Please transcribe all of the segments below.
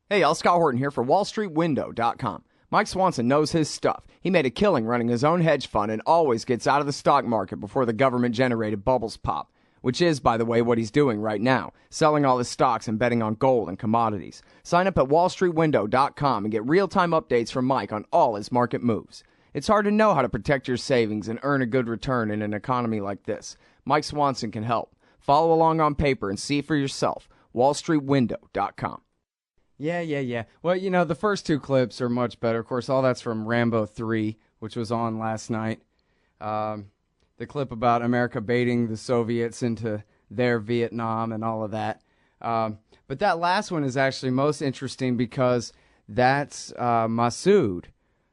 Hey, y'all, Scott Horton here for WallStreetWindow.com. Mike Swanson knows his stuff. He made a killing running his own hedge fund and always gets out of the stock market before the government-generated bubbles pop, which is, by the way, what he's doing right now, selling all his stocks and betting on gold and commodities. Sign up at WallStreetWindow.com and get real-time updates from Mike on all his market moves. It's hard to know how to protect your savings and earn a good return in an economy like this. Mike Swanson can help. Follow along on paper and see for yourself. WallStreetWindow.com. Yeah. Well, you know, the first two clips are much better. Of course, all that's from Rambo 3, which was on last night. The clip about America baiting the Soviets into their Vietnam and all of that. But that last one is actually most interesting because that's Massoud,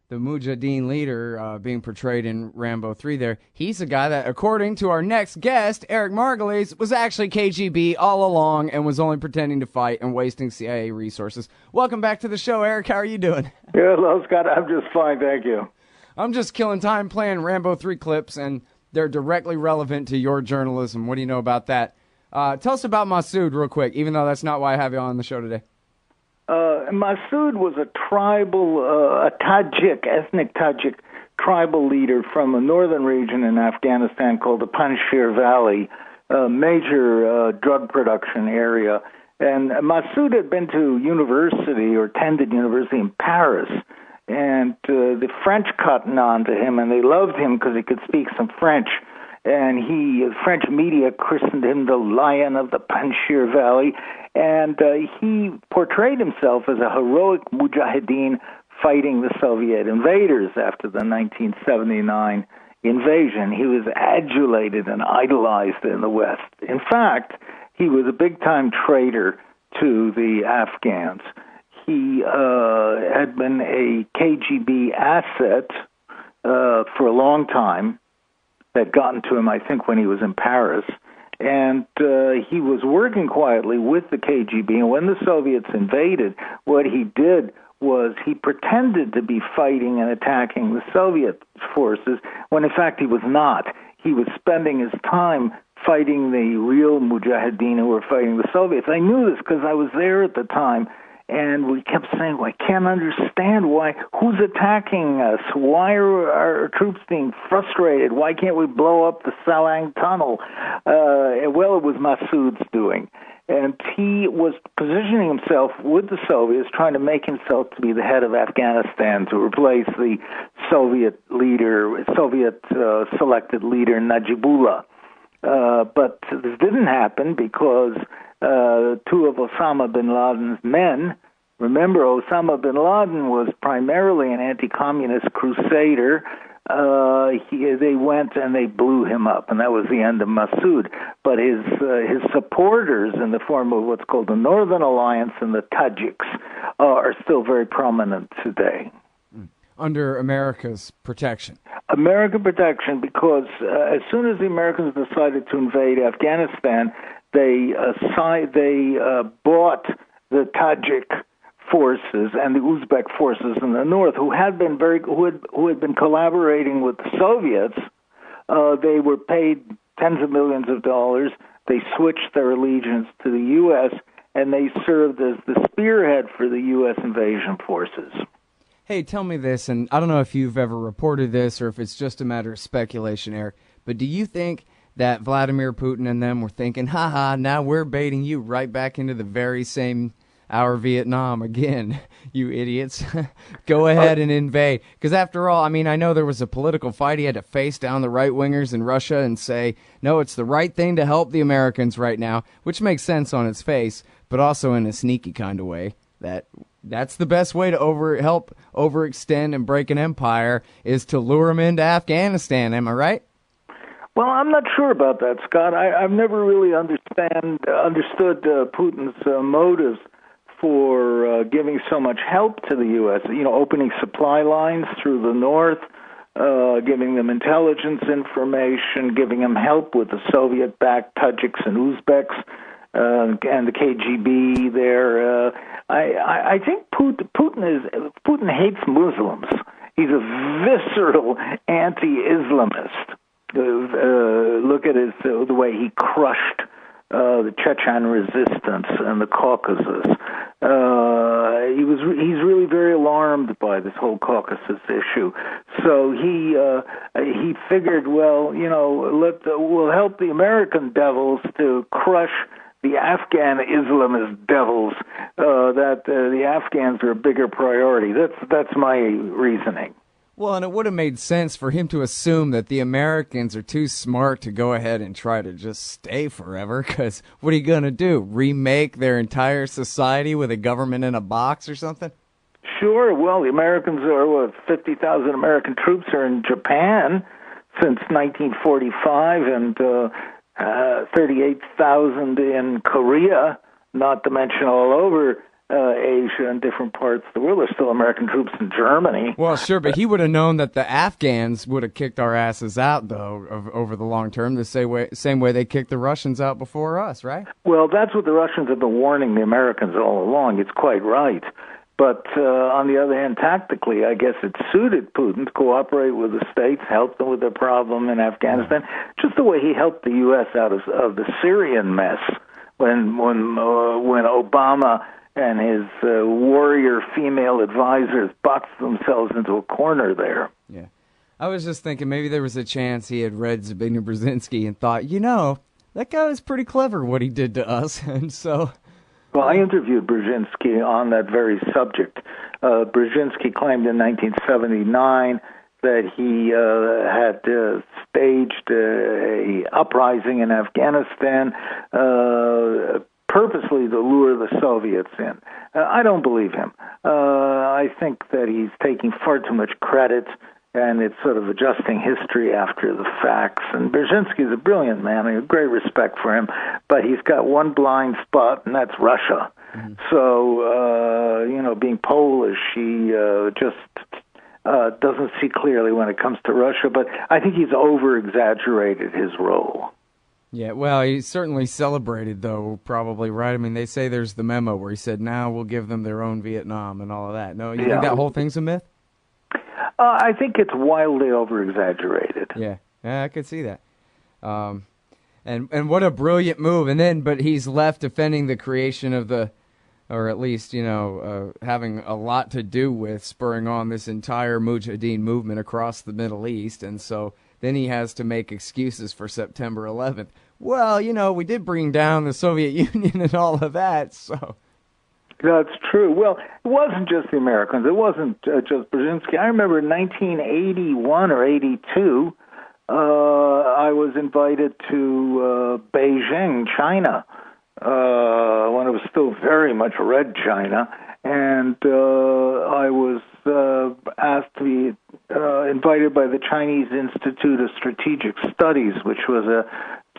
the Mujahideen leader being portrayed in Rambo 3 there. He's a guy that, according to our next guest, Eric Margolis, was actually KGB all along and was only pretending to fight and wasting CIA resources. Welcome back to the show, Eric. How are you doing? Yeah, hello, Scott. I'm just fine, thank you. I'm just killing time playing Rambo 3 clips, and they're directly relevant to your journalism. What do you know about that? Tell us about Massoud real quick, even though that's not why I have you on the show today. Massoud was a tribal, a Tajik, ethnic Tajik tribal leader from a northern region in Afghanistan called the Panjshir Valley, a major drug production area. And Massoud had been to university or attended university in Paris, and the French cottoned on to him, and they loved him because he could speak some French. And French media christened him the Lion of the Panjshir Valley, and he portrayed himself as a heroic mujahideen fighting the Soviet invaders after the 1979 invasion. He was adulated and idolized in the West. In fact, he was a big-time traitor to the Afghans. He had been a KGB asset for a long time. That gotten to him, I think, when he was in Paris. And he was working quietly with the KGB. And when the Soviets invaded, what he did was he pretended to be fighting and attacking the Soviet forces, when in fact he was not. He was spending his time fighting the real mujahideen who were fighting the Soviets. I knew this because I was there at the time. And we kept saying, well, I can't understand who's attacking us? Why are our troops being frustrated? Why can't we blow up the Salang Tunnel? Well, it was Massoud's doing. And he was positioning himself with the Soviets, trying to make himself to be the head of Afghanistan to replace the Soviet selected leader, Najibullah. But this didn't happen because two of Osama bin Laden's men, remember, Osama bin Laden was primarily an anti-communist crusader. They went and they blew him up, and that was the end of Massoud. But his supporters, in the form of what's called the Northern Alliance and the Tajiks, are still very prominent today. Under America's protection. American protection, because as soon as the Americans decided to invade Afghanistan, they bought the Tajik forces and the Uzbek forces in the north, who had been collaborating with the Soviets. They were paid tens of millions of dollars. They switched their allegiance to the U.S., and they served as the spearhead for the U.S. invasion forces. Hey, tell me this, and I don't know if you've ever reported this or if it's just a matter of speculation, Eric, but do you think that Vladimir Putin and them were thinking, now we're baiting you right back into the very same our Vietnam again, you idiots. Go ahead and invade. Because after all, I mean, I know there was a political fight. He had to face down the right-wingers in Russia and say, no, it's the right thing to help the Americans right now, which makes sense on its face, but also in a sneaky kind of way. That's the best way to overextend and break an empire is to lure them into Afghanistan. Am I right? Well, I'm not sure about that, Scott. I've never really understood Putin's motives for giving so much help to the U.S., opening supply lines through the north, giving them intelligence information, giving them help with the Soviet-backed Tajiks and Uzbeks, and the KGB there. I think Putin hates Muslims. He's a visceral anti-Islamist. Look at the way he crushed the Chechen resistance and the Caucasus. he's really very alarmed by this whole Caucasus issue. So he figured, well, we'll help the American devils to crush the Afghan Islamist devils. That the Afghans are a bigger priority. That's my reasoning. Well, and it would have made sense for him to assume that the Americans are too smart to go ahead and try to just stay forever, because what are you going to do, remake their entire society with a government in a box or something? Sure. Well, the Americans are, 50,000 American troops are in Japan since 1945, and 38,000 in Korea, not to mention all over Asia and different parts of the world. There's still American troops in Germany. Well, sure, but he would have known that the Afghans would have kicked our asses out, though, over the long term, the same way they kicked the Russians out before us, right? Well, that's what the Russians have been warning the Americans all along. It's quite right. But on the other hand, tactically, I guess it suited Putin to cooperate with the states, help them with their problem in Afghanistan, just the way he helped the U.S. out of the Syrian mess when Obama and his warrior female advisors boxed themselves into a corner there. Yeah. I was just thinking maybe there was a chance he had read Zbigniew Brzezinski and thought, that guy was pretty clever what he did to us. And so... Well, I interviewed Brzezinski on that very subject. Brzezinski claimed in 1979 that he had staged a uprising in Afghanistan purposely to lure the Soviets in. I don't believe him. I think that he's taking far too much credit, and it's sort of adjusting history after the facts. And Brzezinski is a brilliant man. I have great respect for him, but he's got one blind spot, and that's Russia. Mm-hmm. So, being Polish, he just doesn't see clearly when it comes to Russia, but I think he's over-exaggerated his role. Yeah, well, he certainly celebrated, though, probably, right? I mean, they say there's the memo where he said, now we'll give them their own Vietnam and all of that. No, you think that whole thing's a myth? I think it's wildly over-exaggerated. Yeah, I could see that. And what a brilliant move. But he's left defending the creation of or at least, having a lot to do with spurring on this entire Mujahideen movement across the Middle East. And so then he has to make excuses for September 11th. Well, we did bring down the Soviet Union and all of that, so... That's true. Well, it wasn't just the Americans. It wasn't just Brzezinski. I remember in 1981 or 82, I was invited to Beijing, China, when it was still very much red China, and I was asked to be invited by the Chinese Institute of Strategic Studies, which was a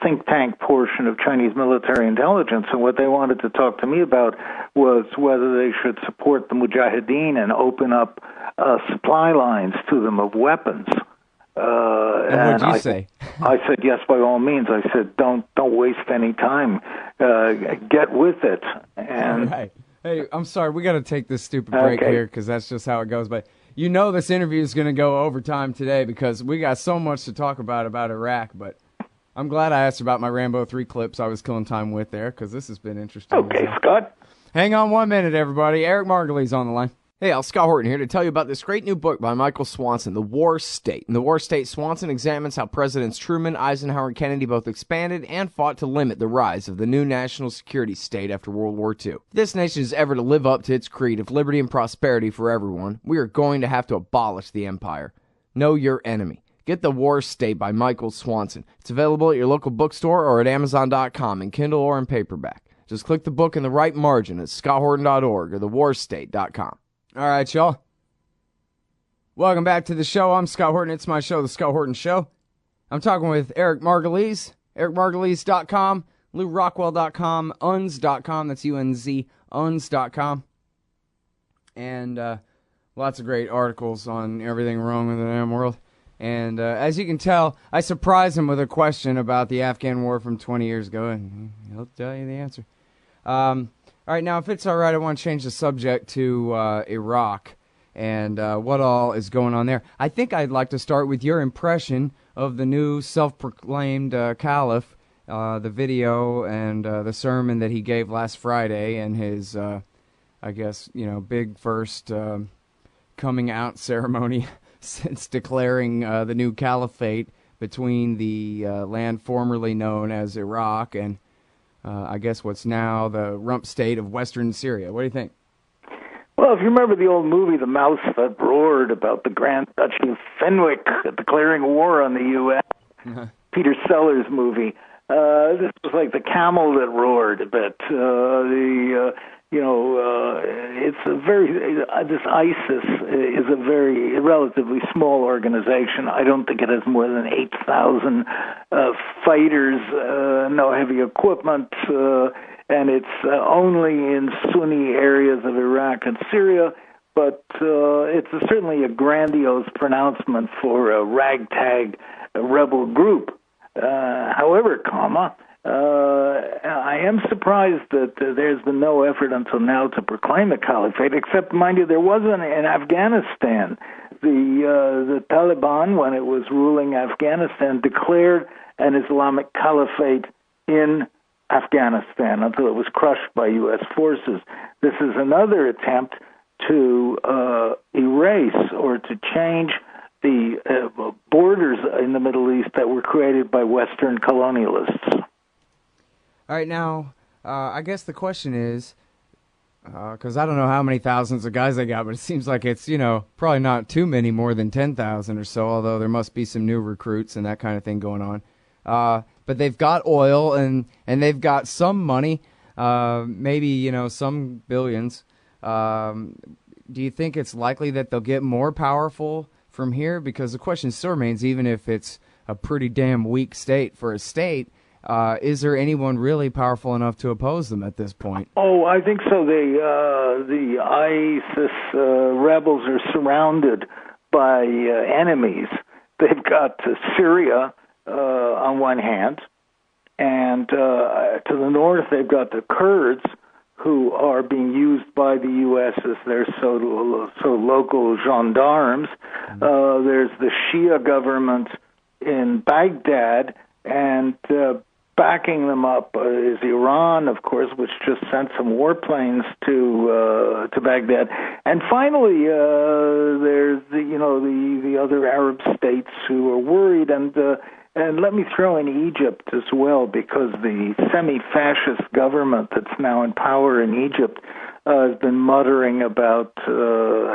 think tank portion of Chinese military intelligence, and what they wanted to talk to me about was whether they should support the Mujahideen and open up supply lines to them of weapons. And what'd you say? I said yes, by all means. I said don't waste any time. Get with it. And right. Hey, I'm sorry, we got to take this stupid break here because that's just how it goes. But this interview is going to go overtime today because we got so much to talk about Iraq. But I'm glad I asked about my Rambo 3 clips I was killing time with there, because this has been interesting. Okay, Scott. Hang on 1 minute, everybody. Eric Margolis on the line. Hey, Scott Horton here to tell you about this great new book by Michael Swanson, The War State. In The War State, Swanson examines how Presidents Truman, Eisenhower, and Kennedy both expanded and fought to limit the rise of the new national security state after World War II. If this nation is ever to live up to its creed of liberty and prosperity for everyone, we are going to have to abolish the empire. Know your enemy. Get The War State by Michael Swanson. It's available at your local bookstore or at Amazon.com in Kindle or in paperback. Just click the book in the right margin at scotthorton.org or thewarstate.com. All right, y'all. Welcome back to the show. I'm Scott Horton. It's my show, The Scott Horton Show. I'm talking with Eric Margolis, ericmargolis.com, LouRockwell.com, UNS.com, that's UNZ, UNS.com. And lots of great articles on everything wrong with the damn world. And as you can tell, I surprised him with a question about the Afghan war from 20 years ago, and he'll tell you the answer. All right, now, if it's all right, I want to change the subject to Iraq and what all is going on there. I think I'd like to start with your impression of the new self-proclaimed caliph, the video and the sermon that he gave last Friday, and his, I guess, big first coming out ceremony since declaring the new caliphate between the land formerly known as Iraq and I guess what's now the rump state of Western Syria. What do you think? Well, if you remember the old movie, The Mouse That Roared, about the Grand Duchy of Fenwick declaring war on the U.S., Peter Sellers movie, this was like the camel that roared, but it's a very, this ISIS is a very relatively small organization. I don't think it has more than 8,000 fighters, no heavy equipment, and it's only in Sunni areas of Iraq and Syria, but it's certainly a grandiose pronouncement for a ragtag rebel group. However, I am surprised that there's been no effort until now to proclaim a caliphate, except, mind you, there wasn't in Afghanistan. The Taliban, when it was ruling Afghanistan, declared an Islamic caliphate in Afghanistan until it was crushed by U.S. forces. This is another attempt to erase or to change the borders in the Middle East that were created by Western colonialists. All right, now, I guess the question is, because I don't know how many thousands of guys they got, but it seems like it's, probably not too many, more than 10,000 or so, although there must be some new recruits and that kind of thing going on. But they've got oil and they've got some money, maybe, some billions. Do you think it's likely that they'll get more powerful from here? Because the question still remains, even if it's a pretty damn weak state for a state, is there anyone really powerful enough to oppose them at this point? Oh, I think so. The ISIS rebels are surrounded by enemies. They've got Syria on one hand, and to the north they've got the Kurds, who are being used by the U.S. as their so local gendarmes. There's the Shia government in Baghdad, and backing them up is Iran, of course, which just sent some warplanes to Baghdad. And finally, there's the other Arab states who are worried, and let me throw in Egypt as well, because the semi-fascist government that's now in power in Egypt has been muttering about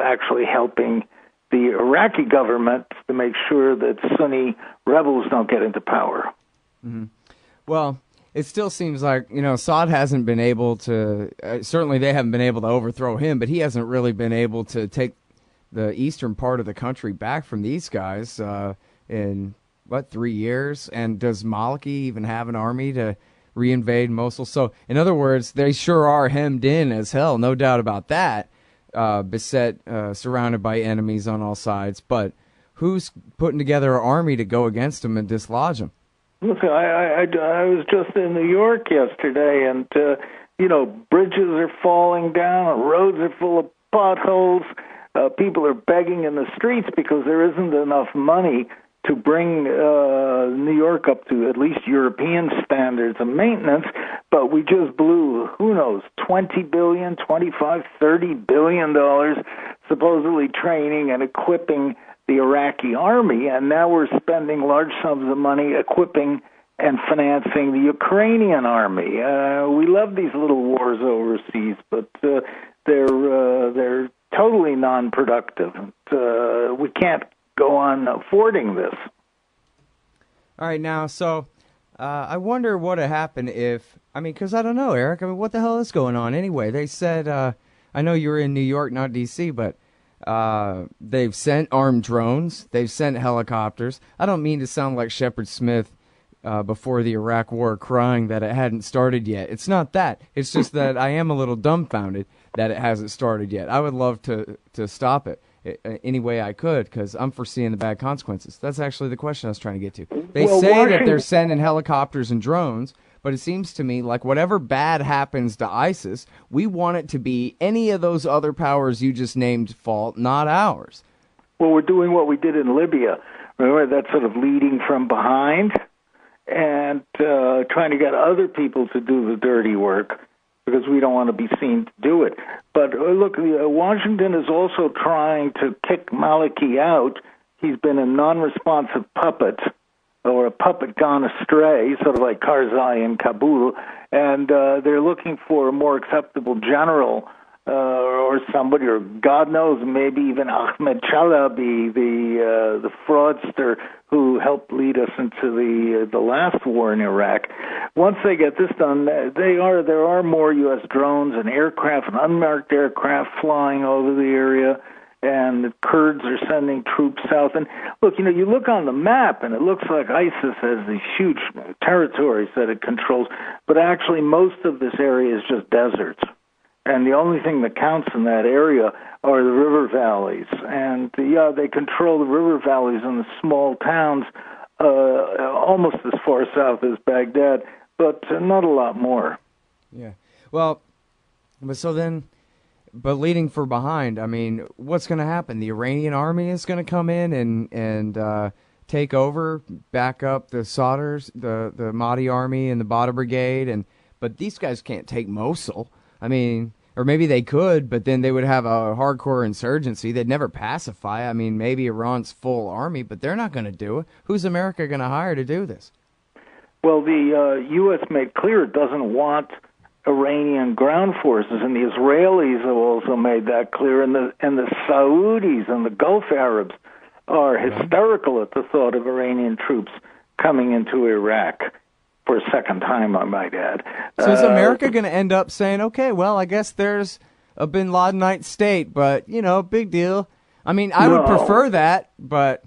actually helping the Iraqi government to make sure that Sunni rebels don't get into power. Mm-hmm. Well, it still seems like, Assad hasn't been able to, certainly they haven't been able to overthrow him, but he hasn't really been able to take the eastern part of the country back from these guys in 3 years? And does Maliki even have an army to reinvade Mosul? So, in other words, they sure are hemmed in as hell, no doubt about that, beset, surrounded by enemies on all sides. But who's putting together an army to go against them and dislodge them? Look, I was just in New York yesterday, and, bridges are falling down, roads are full of potholes, people are begging in the streets because there isn't enough money to bring New York up to at least European standards of maintenance, but we just blew, who knows, $20 billion, $25, $30 billion supposedly training and equipping the Iraqi army, and now we're spending large sums of money equipping and financing the Ukrainian army. We love these little wars overseas, but they're totally non-productive. We can't go on affording this. All right, now, so I wonder what would happen if, because I don't know, Eric, what the hell is going on anyway? They said, I know you were in New York, not D.C., but they've sent armed drones, they've sent helicopters. I don't mean to sound like Shepard Smith before the Iraq War crying that it hadn't started yet. It's not that. It's just that I am a little dumbfounded that it hasn't started yet. I would love to stop it any way I could, because I'm foreseeing the bad consequences. That's actually the question I was trying to get to. They say that they're sending helicopters and drones, but it seems to me like whatever bad happens to ISIS, we want it to be any of those other powers you just named fault, not ours. Well, we're doing what we did in Libya. Remember, that sort of leading from behind and trying to get other people to do the dirty work. because we don't want to be seen to do it. But look, Washington is also trying to kick Maliki out. He's been a non-responsive puppet, or a puppet gone astray, sort of like Karzai in Kabul, and they're looking for a more acceptable general or somebody, or God knows, maybe even Ahmed Chalabi, the fraudster who helped lead us into the last war in Iraq. Once they get this done, there are more U.S. drones and aircraft and unmarked aircraft flying over the area, and the Kurds are sending troops south. And look, you look on the map, and it looks like ISIS has these huge territories that it controls, but actually most of this area is just deserts. And the only thing that counts in that area are the river valleys. And, they control the river valleys and the small towns almost as far south as Baghdad, but not a lot more. Yeah. Well, but leading for behind, I mean, what's going to happen? The Iranian army is going to come in and take over, back up the Sodders, the Mahdi army and the Badr Brigade, but these guys can't take Mosul. I mean, or maybe they could, but then they would have a hardcore insurgency. They'd never pacify. I mean, maybe Iran's full army, but they're not going to do it. Who's America going to hire to do this? Well, the U.S. made clear it doesn't want Iranian ground forces, and the Israelis have also made that clear, and the Saudis and the Gulf Arabs are hysterical at the thought of Iranian troops coming into Iraq. For a second time, I might add. So is America going to end up saying, okay, well, I guess there's a bin Ladenite state, but, big deal. I mean, I would prefer that, but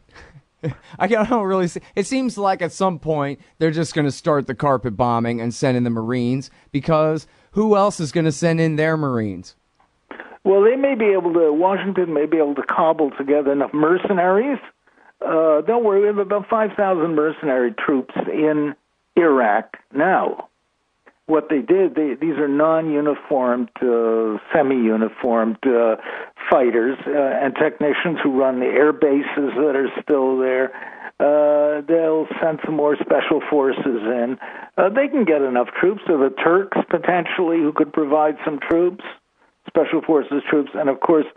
I don't really see. It seems like at some point they're just going to start the carpet bombing and send in the Marines, because who else is going to send in their Marines? Well, Washington may be able to cobble together enough mercenaries. Don't worry, we have about 5,000 mercenary troops in Iraq now. What they did, these are non-uniformed, semi-uniformed fighters and technicians who run the air bases that are still there. They'll send some more special forces in. They can get enough troops. So the Turks, potentially, who could provide some troops, special forces troops, and, of course,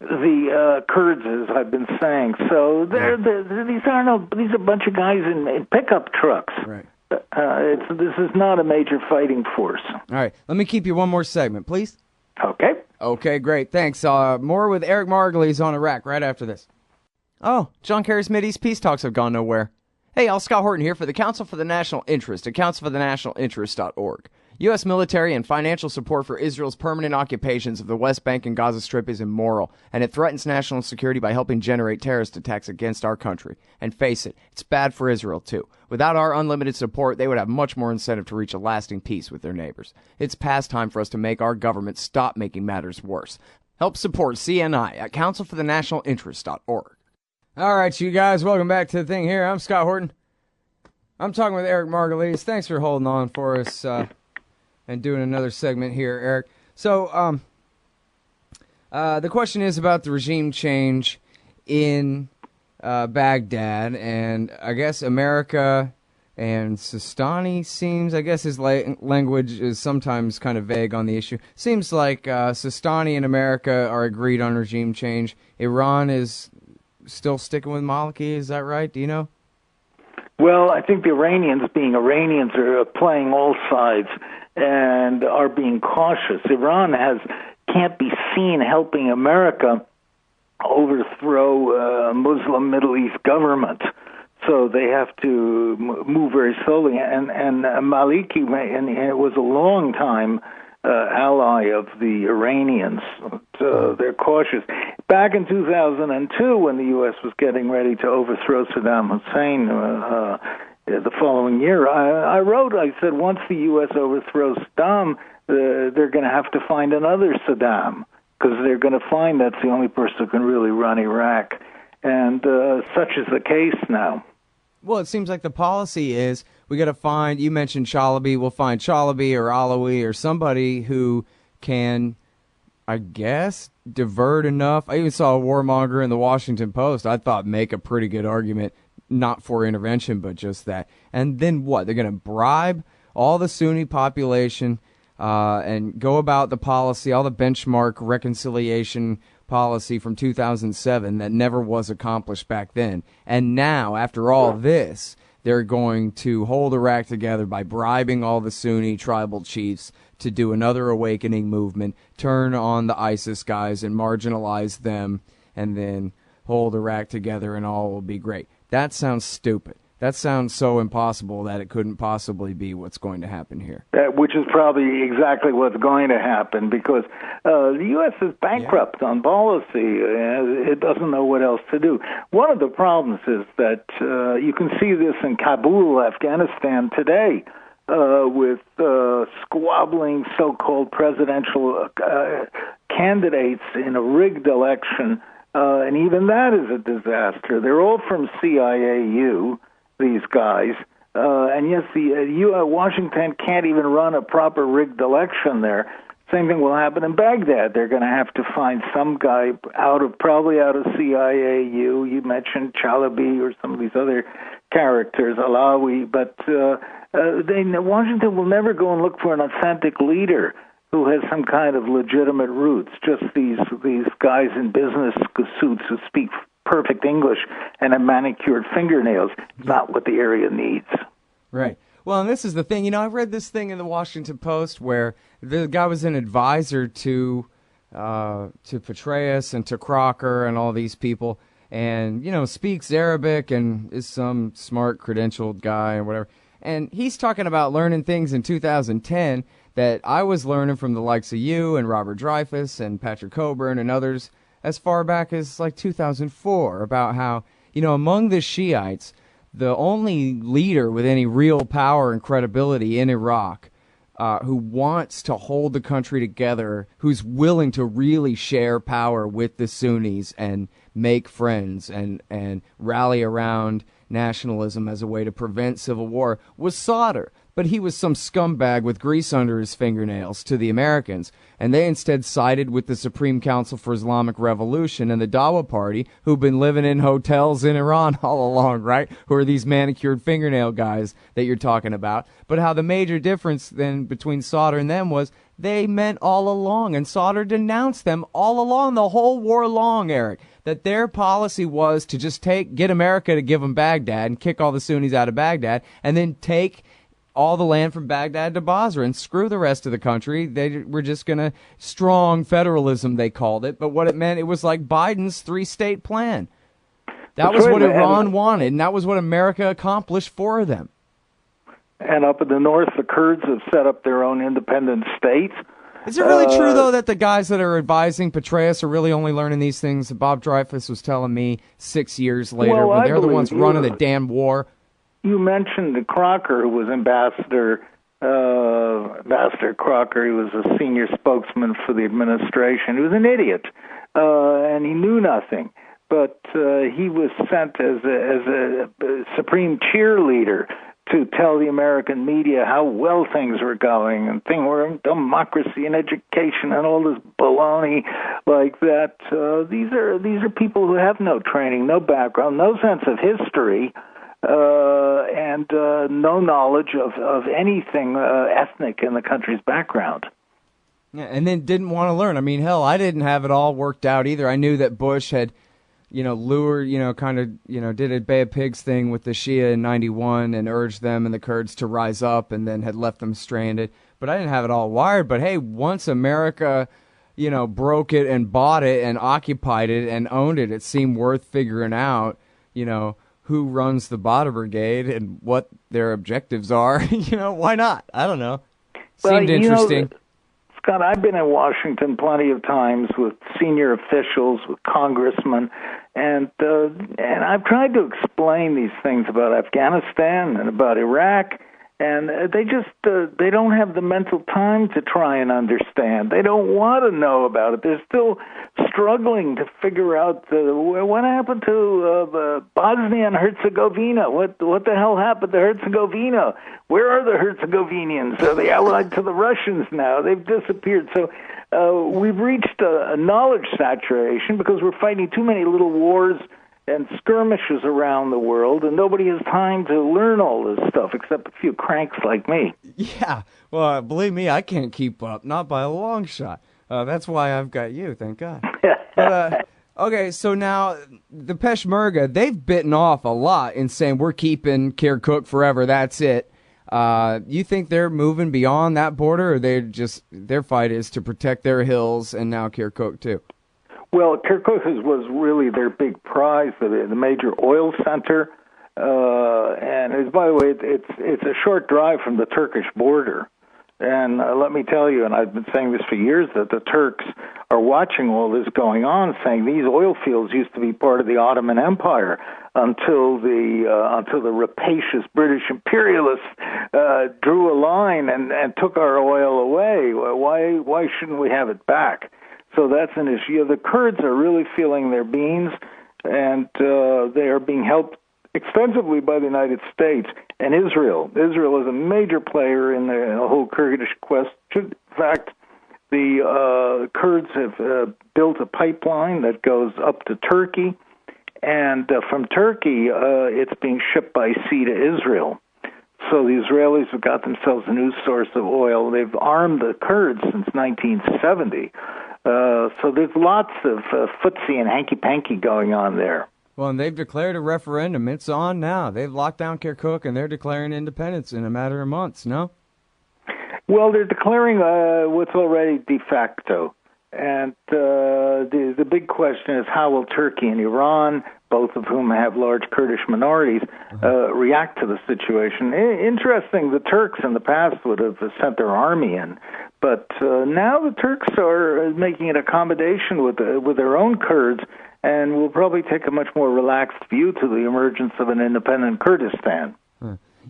the Kurds, as I've been saying. So these are a bunch of guys in pickup trucks. Right. This is not a major fighting force. All right. Let me keep you one more segment, please. Okay. Okay, great. Thanks. More with Eric Margolis on Iraq right after this. Oh, John Kerry's Mideast peace talks have gone nowhere. Hey, Scott Horton here for the Council for the National Interest at councilforthenationalinterest.org. U.S. military and financial support for Israel's permanent occupations of the West Bank and Gaza Strip is immoral, and it threatens national security by helping generate terrorist attacks against our country. And face it, it's bad for Israel, too. Without our unlimited support, they would have much more incentive to reach a lasting peace with their neighbors. It's past time for us to make our government stop making matters worse. Help support CNI at councilforthenationalinterest.org. All right, you guys, welcome back to the thing here. I'm Scott Horton. I'm talking with Eric Margolis. Thanks for holding on for us and doing another segment here, Eric. So the question is about the regime change in Baghdad, and I guess America and Sistani seems, I guess his language is sometimes kind of vague on the issue. Seems like Sistani and America are agreed on regime change. Iran is still sticking with Maliki, is that right? Do you know? Well, I think the Iranians, being Iranians, are playing all sides and are being cautious. Iran can't be seen helping America overthrow a Muslim Middle East government. So they have to move very slowly. And Maliki was a long time ally of the Iranians. They're cautious. Back in 2002, when the U.S. was getting ready to overthrow Saddam Hussein the following year, I said, once the U.S. overthrows Saddam, they're going to have to find another Saddam, because they're going to find that's the only person who can really run Iraq. And such is the case now. Well, it seems like the policy is we got to find, you mentioned Chalabi, we'll find Chalabi or Alawi or somebody who can, I guess, divert enough. I even saw a warmonger in the Washington Post, I thought, make a pretty good argument, not for intervention, but just that. And then what? They're going to bribe all the Sunni population, and go about the policy, all the benchmark reconciliation policy from 2007 that never was accomplished back then. And now, after all this, they're going to hold Iraq together by bribing all the Sunni tribal chiefs to do another awakening movement, turn on the ISIS guys and marginalize them, and then hold Iraq together and all will be great. That sounds stupid. That sounds so impossible that it couldn't possibly be what's going to happen here. Which is probably exactly what's going to happen, because the U.S. is bankrupt on policy. It doesn't know what else to do. One of the problems is that you can see this in Kabul, Afghanistan today, with squabbling so-called presidential candidates in a rigged election, and even that is a disaster. They're all from CIAU, these guys, and yes, Washington can't even run a proper rigged election there. Same thing will happen in Baghdad. They're going to have to find some guy probably out of CIAU. You mentioned Chalabi or some of these other characters, Alawi, but Washington will never go and look for an authentic leader who has some kind of legitimate roots. Just these guys in business suits who speak perfect English and have manicured fingernails. Not what the area needs. Right. Well, and this is the thing. You know, I read this thing in the Washington Post where the guy was an advisor to Petraeus and to Crocker and all these people, and, you know, speaks Arabic and is some smart, credentialed guy or whatever. And he's talking about learning things in 2010 that I was learning from the likes of you and Robert Dreyfus and Patrick Coburn and others as far back as like 2004, about how, you know, among the Shiites, the only leader with any real power and credibility in Iraq who wants to hold the country together, who's willing to really share power with the Sunnis and make friends and rally around nationalism as a way to prevent civil war, was Sadr. But he was some scumbag with grease under his fingernails to the Americans, and they instead sided with the Supreme Council for Islamic Revolution and the Dawa Party, who've been living in hotels in Iran all along, right? Who are these manicured fingernail guys that you're talking about. But how the major difference then between Sadr and them was they meant all along, and Sadr denounced them all along, the whole war long, Eric, that their policy was to just get America to give them Baghdad and kick all the Sunnis out of Baghdad, and then take all the land from Baghdad to Basra and screw the rest of the country. They were just going to strong federalism, they called it. But what it meant, it was like Biden's three-state plan. That was what Iran wanted, and that was what America accomplished for them. And up in the north, the Kurds have set up their own independent states. Is it really true, though, that the guys that are advising Petraeus are really only learning these things? Bob Dreyfus was telling me 6 years later, when they're the ones running the damn war. You mentioned Crocker, who was Ambassador Crocker. He was a senior spokesman for the administration. He was an idiot, and he knew nothing. But he was sent as a supreme cheerleader to tell the American media how well things were going and things were in democracy and education and all this baloney like that. These are people who have no training, no background, no sense of history, and no knowledge of anything ethnic in the country's background. Yeah, and then didn't want to learn. I mean, hell, I didn't have it all worked out either. I knew that Bush had, lured, did a Bay of Pigs thing with the Shia in 91 and urged them and the Kurds to rise up, and then had left them stranded. But I didn't have it all wired. But hey, once America, broke it and bought it and occupied it and owned it, it seemed worth figuring out, who runs the Bada Brigade and what their objectives are. Why not? I don't know. Seemed interesting. Scott, I've been in Washington plenty of times with senior officials, with congressmen, and I've tried to explain these things about Afghanistan and about Iraq, and they don't have the mental time to try and understand. They don't want to know about it. They're still struggling to figure out what happened to Bosnia and Herzegovina. What the hell happened to Herzegovina? Where are the Herzegovinians? Are they allied to the Russians now? They've disappeared. So we've reached a knowledge saturation because we're fighting too many little wars and skirmishes around the world, and nobody has time to learn all this stuff except a few cranks like me. Yeah, well, believe me, I can't keep up, not by a long shot. That's why I've got you, thank God. But, okay, so now the Peshmerga, they've bitten off a lot in saying we're keeping Kirkuk forever, that's it. You think they're moving beyond that border, or their fight is to protect their hills and now Kirkuk too? Well, Kirkuk was really their big prize, the major oil center. And by the way, it's a short drive from the Turkish border. And let me tell you, and I've been saying this for years, that the Turks are watching all this going on, saying these oil fields used to be part of the Ottoman Empire until the rapacious British imperialists drew a line and took our oil away. Why shouldn't we have it back? So that's an issue. The Kurds are really feeling their beans, and they are being helped extensively by the United States and Israel. Israel is a major player in the whole Kurdish question. In fact, the Kurds have built a pipeline that goes up to Turkey, and from Turkey, it's being shipped by sea to Israel. So the Israelis have got themselves a new source of oil. They've armed the Kurds since 1970. So there's lots of footsie and hanky-panky going on there. Well, and they've declared a referendum. It's on now. They've locked down Kirkuk, and they're declaring independence in a matter of months, no? Well, they're declaring what's already de facto. And the big question is how will Turkey and Iran, both of whom have large Kurdish minorities, react to the situation. Interesting, the Turks in the past would have sent their army in, but now the Turks are making an accommodation with their own Kurds, and will probably take a much more relaxed view to the emergence of an independent Kurdistan.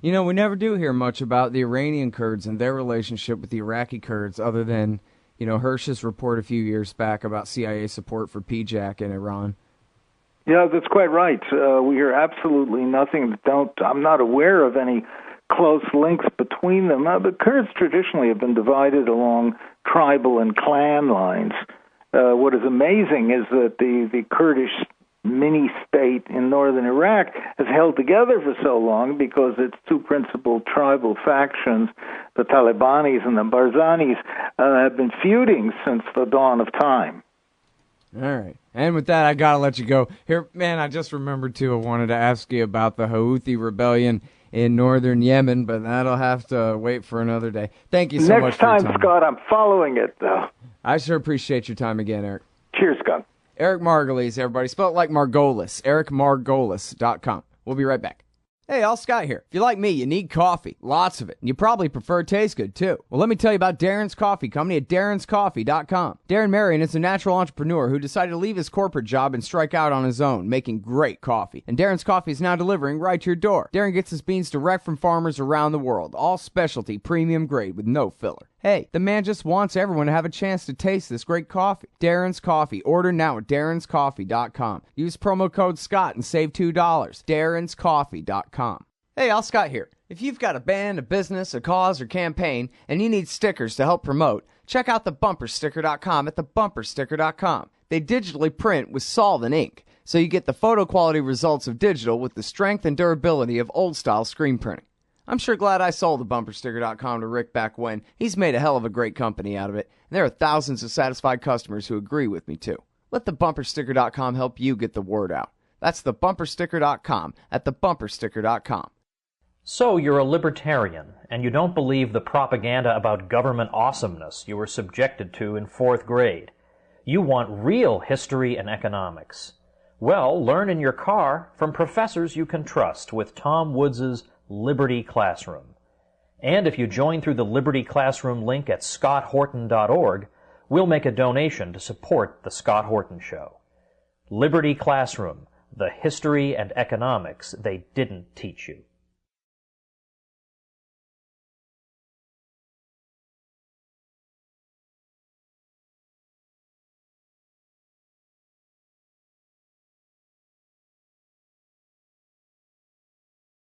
You know, we never do hear much about the Iranian Kurds and their relationship with the Iraqi Kurds, other than, you know, Hersh's report a few years back about CIA support for PJAK in Iran. Yeah, that's quite right. We hear absolutely nothing. I'm not aware of any close links between them. The Kurds traditionally have been divided along tribal and clan lines. What is amazing is that the Kurdish mini-state in northern Iraq has held together for so long because its two principal tribal factions, the Talibanis and the Barzanis, have been feuding since the dawn of time. All right. And with that, I got to let you go. Here, man, I just remembered, too, I wanted to ask you about the Houthi rebellion in northern Yemen, but that'll have to wait for another day. Thank you so much for your time. Next time, Scott, I'm following it, though. I sure appreciate your time again, Eric. Cheers, Scott. Eric Margolis, everybody. Spell it like Margolis. EricMargolis.com. We'll be right back. Hey, all Scott here. If you're like me, you need coffee. Lots of it. And you probably prefer it tastes good, too. Well, let me tell you about Darren's Coffee Company at Darren'sCoffee.com. Darren Marion is a natural entrepreneur who decided to leave his corporate job and strike out on his own, making great coffee. And Darren's Coffee is now delivering right to your door. Darren gets his beans direct from farmers around the world. All specialty, premium grade with no filler. Hey, the man just wants everyone to have a chance to taste this great coffee. Darren's Coffee. Order now at Darren'sCoffee.com. Use promo code Scott and save $2. Darren'sCoffee.com. Hey, all Scott here. If you've got a band, a business, a cause, or campaign, and you need stickers to help promote, check out thebumpersticker.com at thebumpersticker.com. They digitally print with solvent ink, so you get the photo quality results of digital with the strength and durability of old-style screen printing. I'm sure glad I sold thebumpersticker.com to Rick back when. He's made a hell of a great company out of it, and there are thousands of satisfied customers who agree with me, too. Let thebumpersticker.com help you get the word out. That's thebumpersticker.com at thebumpersticker.com. So you're a libertarian, and you don't believe the propaganda about government awesomeness you were subjected to in 4th grade. You want real history and economics. Well, learn in your car from professors you can trust with Tom Woods' Liberty Classroom. And if you join through the Liberty Classroom link at scotthorton.org, we'll make a donation to support The Scott Horton Show. Liberty Classroom, the history and economics they didn't teach you.